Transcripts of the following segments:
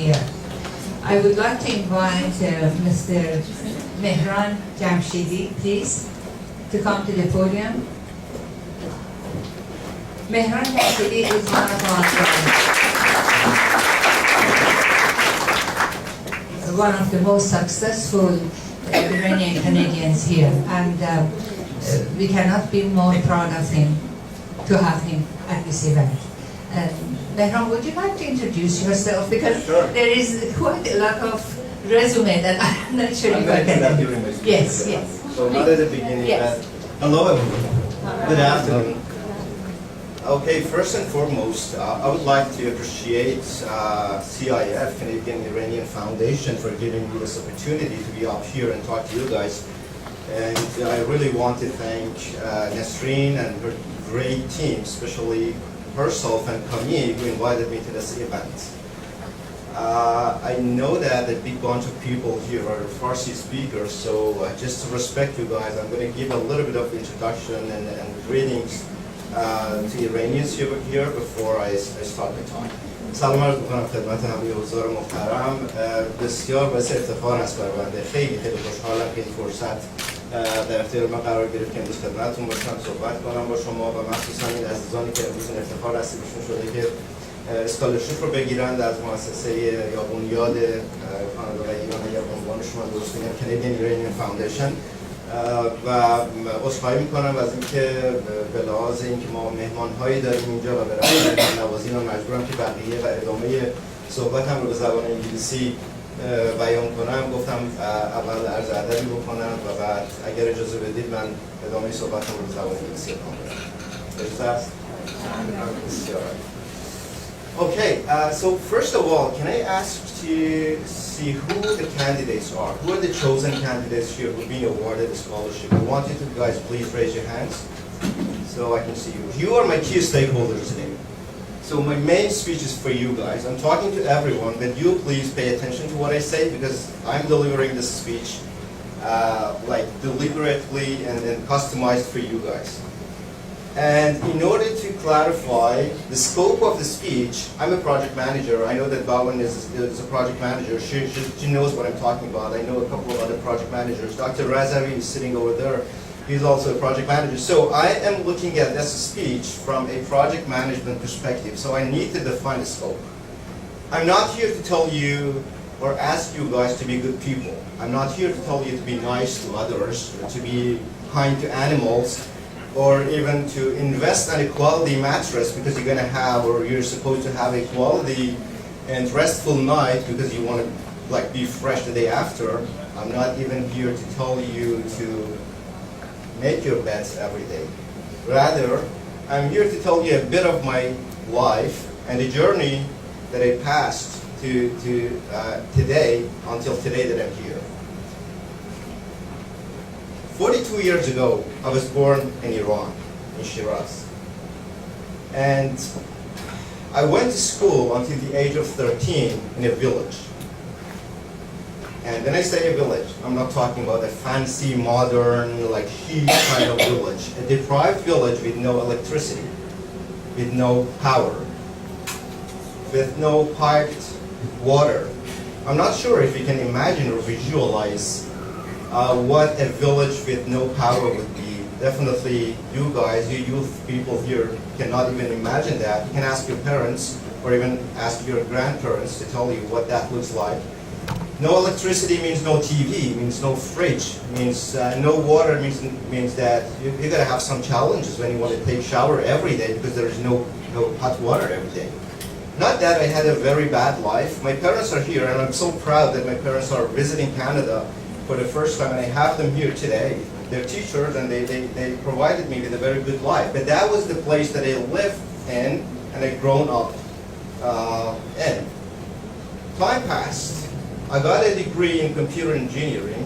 here. I would like to invite Mr. Mehran Jamshidi, please, to come to the podium. Mehran Jamshidi is one of the most successful Iranian Canadians here, and we cannot be more proud of him to have him at this event. Mehran, would you like to introduce yourself? Because sure. There is quite a lot of resume that I'm not sure if I can do. Yes, yes. So not at the beginning, yes. Hello everyone. Good afternoon. Okay, first and foremost, I would like to appreciate CIF, Canadian Iranian Foundation, for giving me this opportunity to be up here and talk to you guys. And I really want to thank Nasreen and her great team, especially herself and Camille, who invited me to this event. I know that a big bunch of people here are Farsi speakers, so just to respect you guys, I'm going to give a little bit of introduction and greetings to Iranians here before I start my talk. سلام عرض می‌کنم خدمت همه حضار محترم. بسیار باعث افتخار است بر بنده. خیلی خوشحالم که این فرصت در اختیار من قرار گرفت که امروز خدمتتون باشم، صحبت کنم با شما و مخصوصا این عزیزانی که امروز این افتخار نصیبشون شده که اسکالرشیپ رو بگیرند از مؤسسه یا بنیاد کانادا و ایران، یا عنوان شما درست میگم Canadian Iranian Foundation. و عذرخواهی میکنم از اینکه به لحاظ اینکه ما مهمان‌هایی داریم اینجا و به رغم مهمان‌نوازی من مجبورم که بقیه و ادامه صحبتم رو به زبان انگلیسی بیان کنم. گفتم اول عرض ادبی بکنم و بعد اگر اجازه بدید من ادامه صحبتم رو به زبان انگلیسی ادامه بدم. اجازه است؟ بسیار. Okay, so first of all, can I ask to see who the candidates are? Who are the chosen candidates here who are being awarded a scholarship? I want you to guys please raise your hands so I can see you. You are my key stakeholders today. So my main speech is for you guys. I'm talking to everyone, but you please pay attention to what I say because I'm delivering this speech like deliberately and customized for you guys. And in order to clarify the scope of the speech, I'm a project manager. I know that Bawan is a project manager. She knows what I'm talking about. I know a couple of other project managers. Dr. Razavi is sitting over there. He's also a project manager. So I am looking at this speech from a project management perspective. So I need to define the scope. I'm not here to tell you or ask you guys to be good people. I'm not here to tell you to be nice to others, or to be kind to animals, or even to invest in a quality mattress because you're going to have, or you're supposed to have a quality and restful night because you want to like be fresh the day after. I'm not even here to tell you to make your beds every day. Rather, I'm here to tell you a bit of my life and the journey that I passed to today, until today that I'm here. 42 years ago, I was born in Iran, in Shiraz. And I went to school until the age of 13 in a village. And when I say a village, I'm not talking about a fancy, modern, like chic kind of village. A deprived village with no electricity, with no power, with no piped water. I'm not sure if you can imagine or visualize what a village with no power would be. Definitely you guys, you youth people here cannot even imagine that. You can ask your parents or even ask your grandparents to tell you what that looks like. No electricity means no TV, means no fridge, means no water, means that you're going to have some challenges when you want to take a shower every day because there is no hot water every day. Not that I had a very bad life. My parents are here and I'm so proud that my parents are visiting Canada for the first time, and I have them here today. They're teachers and they provided me with a very good life. But that was the place that I lived in and I grown up in. Time passed. I got a degree in computer engineering,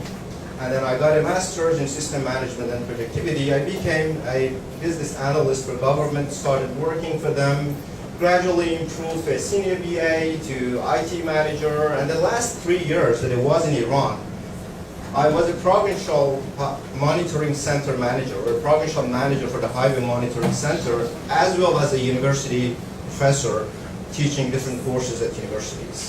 and then I got a master's in system management and productivity. I became a business analyst for government, started working for them, gradually improved to a senior BA to IT manager, and the last 3 years that I was in Iran, I was a provincial monitoring center manager, or a provincial manager for the highway monitoring center, as well as a university professor teaching different courses at universities.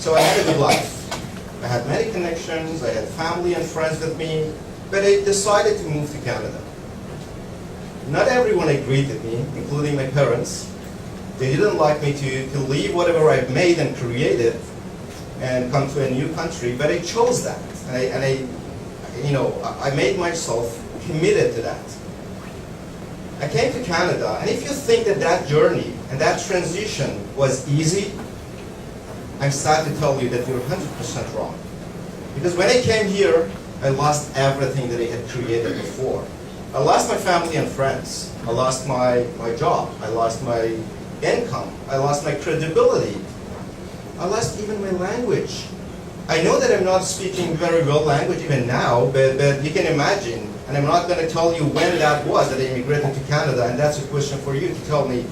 So I had a good life. I had many connections, I had family and friends with me, but I decided to move to Canada. Not everyone agreed with me, including my parents. They didn't like me to leave whatever I've made and created and come to a new country, but I chose that. And I made myself committed to that. I came to Canada, and if you think that that journey and that transition was easy, I'm sad to tell you that you're 100% wrong. Because when I came here, I lost everything that I had created before. I lost my family and friends. I lost my job. I lost my income. I lost my credibility. I lost even my language. I know that I'm not speaking very well language even now, but you can imagine, and I'm not going to tell you when that was that I immigrated to Canada, and that's a question for you to tell me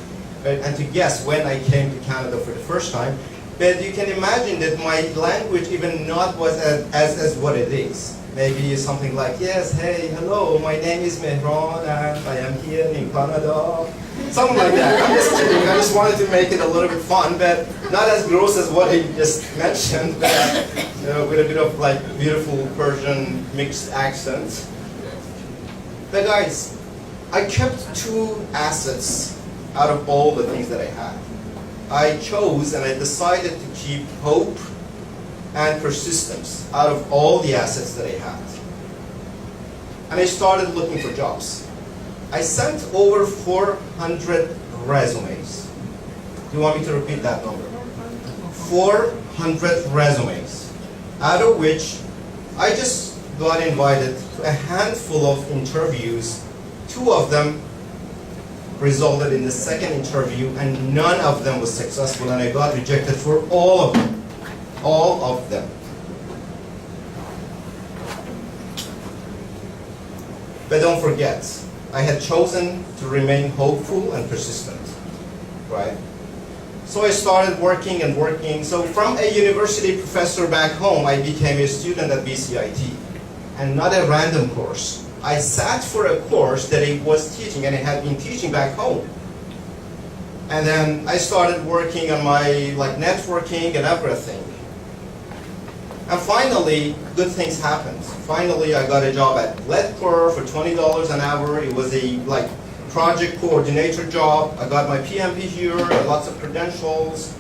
and to guess when I came to Canada for the first time. But you can imagine that my language even not was as what it is. Maybe something like, yes, hey, hello, my name is Mehran, and I am here in Canada. Something like that. I'm just kidding. I just wanted to make it a little bit fun, but not as gross as what he just mentioned, but with a bit of like beautiful Persian mixed accent. But guys, I kept two assets out of all the things that I had. I chose and I decided to keep hope and persistence out of all the assets that I had. And I started looking for jobs. I sent over 400 resumes. Do you want me to repeat that number? 400 resumes, out of which I just got invited to a handful of interviews. 2 of them resulted in the second interview, and none of them was successful, and I got rejected for all of them. All of them. But don't forget, I had chosen to remain hopeful and persistent, right? So I started working and working. So from a university professor back home, I became a student at BCIT, and not a random course. I sat for a course that I was teaching, and I had been teaching back home. And then I started working on my networking and everything. And finally, good things happened. Finally, I got a job at Ledcor for $20 an hour. It was a project coordinator job. I got my PMP here, lots of credentials.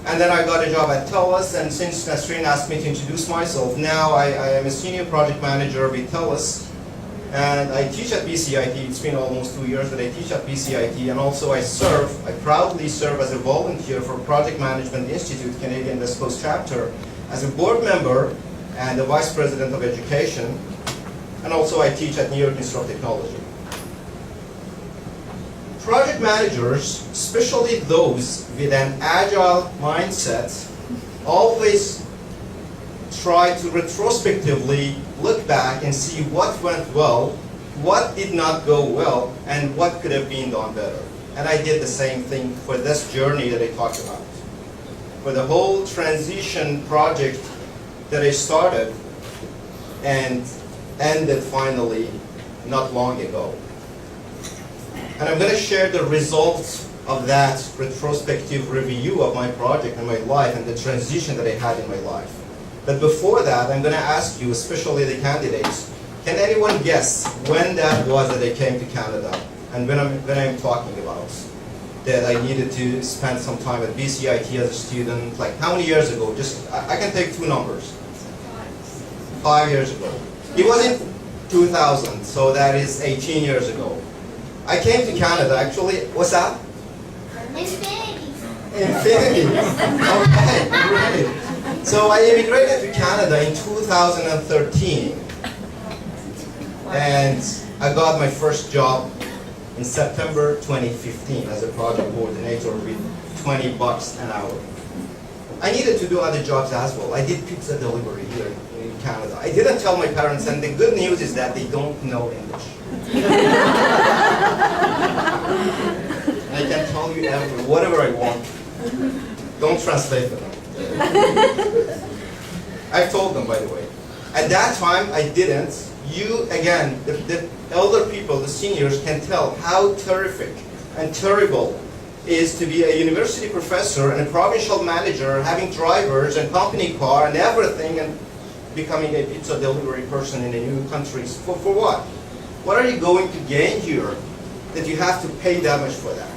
And then I got a job at TELUS, and since Nasreen asked me to introduce myself, now I am a senior project manager with TELUS. And I teach at BCIT. It's been almost 2 years that I teach at BCIT, and also I proudly serve as a volunteer for Project Management Institute, Canadian West Coast chapter, as a board member and the vice president of education, and also I teach at New York Institute of Technology. Project managers, especially those with an agile mindset, always try to retrospectively look back and see what went well, what did not go well, and what could have been done better. And I did the same thing for this journey that I talked about. For the whole transition project that I started and ended finally not long ago. And I'm going to share the results of that retrospective review of my project and my life and the transition that I had in my life. But before that, I'm going to ask you, especially the candidates, can anyone guess when that was that I came to Canada and when I'm talking about? That I needed to spend some time at BCIT as a student, like how many years ago? Just, I can take 2 numbers. 5 years ago. It was in 2000, so that is 18 years ago. I came to Canada, actually, what's that? Infinity. Infinity. Okay, great. So I immigrated to Canada in 2013. And I got my first job in September 2015 as a project coordinator with $20 an hour. I needed to do other jobs as well. I did pizza delivery here in Canada. I didn't tell my parents, and the good news is that they don't know English. I can tell you whatever I want. Don't translate for them. I've told them, by the way. At that time, I didn't. You, again, the elder people, the seniors, can tell how terrific and terrible is to be a university professor and a provincial manager, having drivers and company car and everything, and becoming a pizza delivery person in a new country. For what? What are you going to gain here that you have to pay that much for that?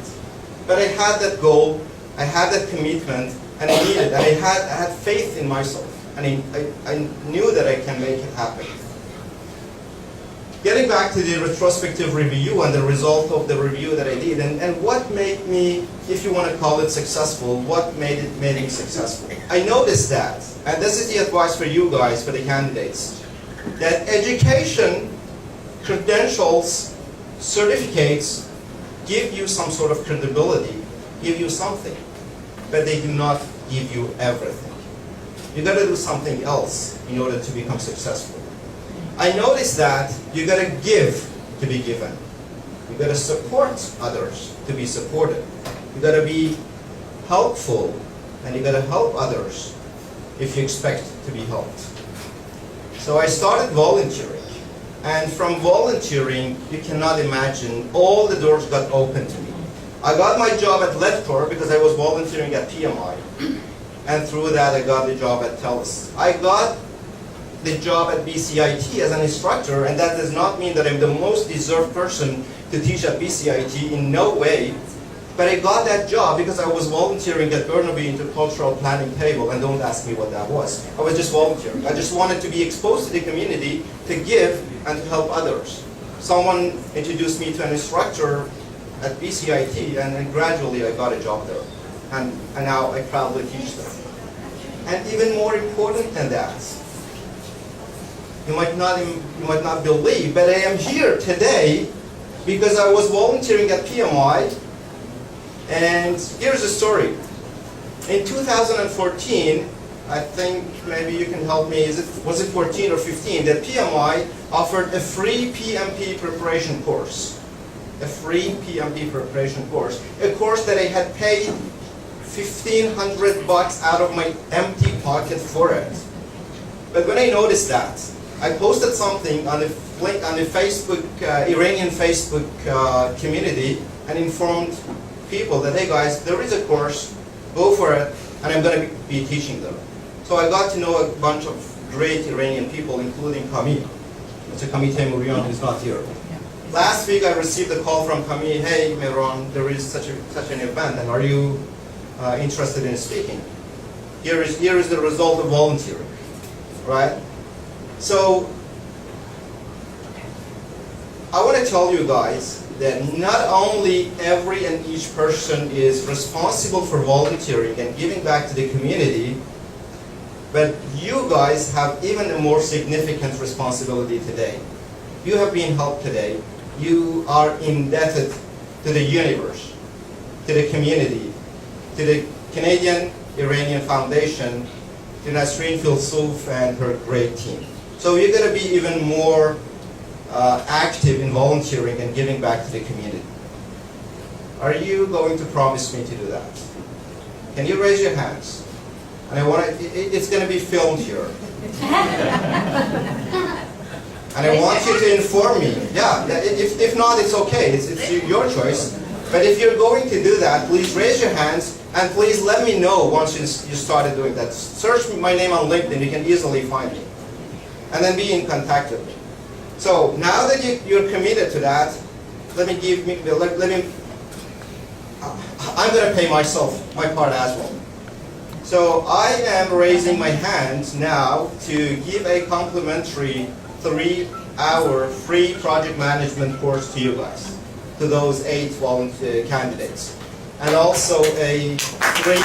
But I had that goal, I had that commitment, and I needed, and I had faith in myself, and I knew that I can make it happen. Getting back to the retrospective review and the result of the review that I did, and what made me, if you want to call it successful, what made me successful? I noticed that, and this is the advice for you guys, for the candidates, that education, credentials, certificates give you some sort of credibility, give you something, but they do not give you everything. You got to do something else in order to become successful. I noticed that you got to give to be given. You got to support others to be supported. You got to be helpful, and you got to help others if you expect to be helped. So I started volunteering, and from volunteering, you cannot imagine all the doors got open to me. I got my job at Lector because I was volunteering at PMI, and through that I got the job at TELUS. I got the job at BCIT as an instructor, and that does not mean that I'm the most deserved person to teach at BCIT, in no way. But I got that job because I was volunteering at Burnaby Intercultural Planning Table, and don't ask me what that was. I was just volunteering. I just wanted to be exposed to the community, to give and to help others. Someone introduced me to an instructor at BCIT, and then gradually I got a job there. And now I proudly teach them. And even more important than that, you might not believe, but I am here today because I was volunteering at PMI, and here's the story. In 2014, I think maybe you can help me, was it 14 or 15, that PMI offered a free PMP preparation course. A free PMP preparation course. A course that I had paid $1,500 out of my empty pocket for it. But when I noticed that, I posted something on the Facebook, Iranian Facebook community, and informed people that, hey guys, there is a course, go for it, and I'm going to be teaching them. So I got to know a bunch of great Iranian people, including Kami. Mr. Kami Temurian, who's not here. Last week I received a call from Kami, hey Mehran, there is such an event, and are you interested in speaking? Here is the result of volunteering, right? So, I want to tell you guys that not only every and each person is responsible for volunteering and giving back to the community, but you guys have even a more significant responsibility today. You have been helped today. You are indebted to the universe, to the community, to the Canadian Iranian Foundation, to Nasreen Filsouf and her great team. So you're going to be even more active in volunteering and giving back to the community. Are you going to promise me to do that? Can you raise your hands? And it's going to be filmed here. And I want you to inform me. Yeah, if not, it's okay. It's your choice. But if you're going to do that, please raise your hands, and please let me know once you started doing that. Search my name on LinkedIn. You can easily find me. And then be in contact with me. So now that you're committed to that, I'm going to pay myself my part as well. So I am raising my hand now to give a complimentary 3-hour free project management course to you guys, to those 8 volunteer candidates, and also a free.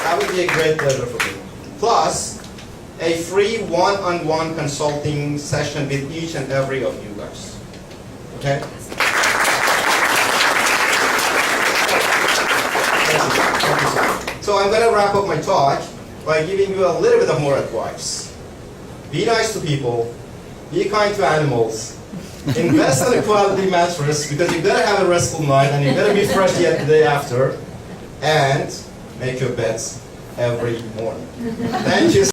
That would be a great pleasure for me. Plus, a free one-on-one consulting session with each and every of you guys. Okay? So I'm going to wrap up my talk by giving you a little bit of more advice. Be nice to people. Be kind to animals. Invest in a quality mattress because you're going to have a restful night and you're going to be fresh yet the day after. And make your beds every morning. Thank you.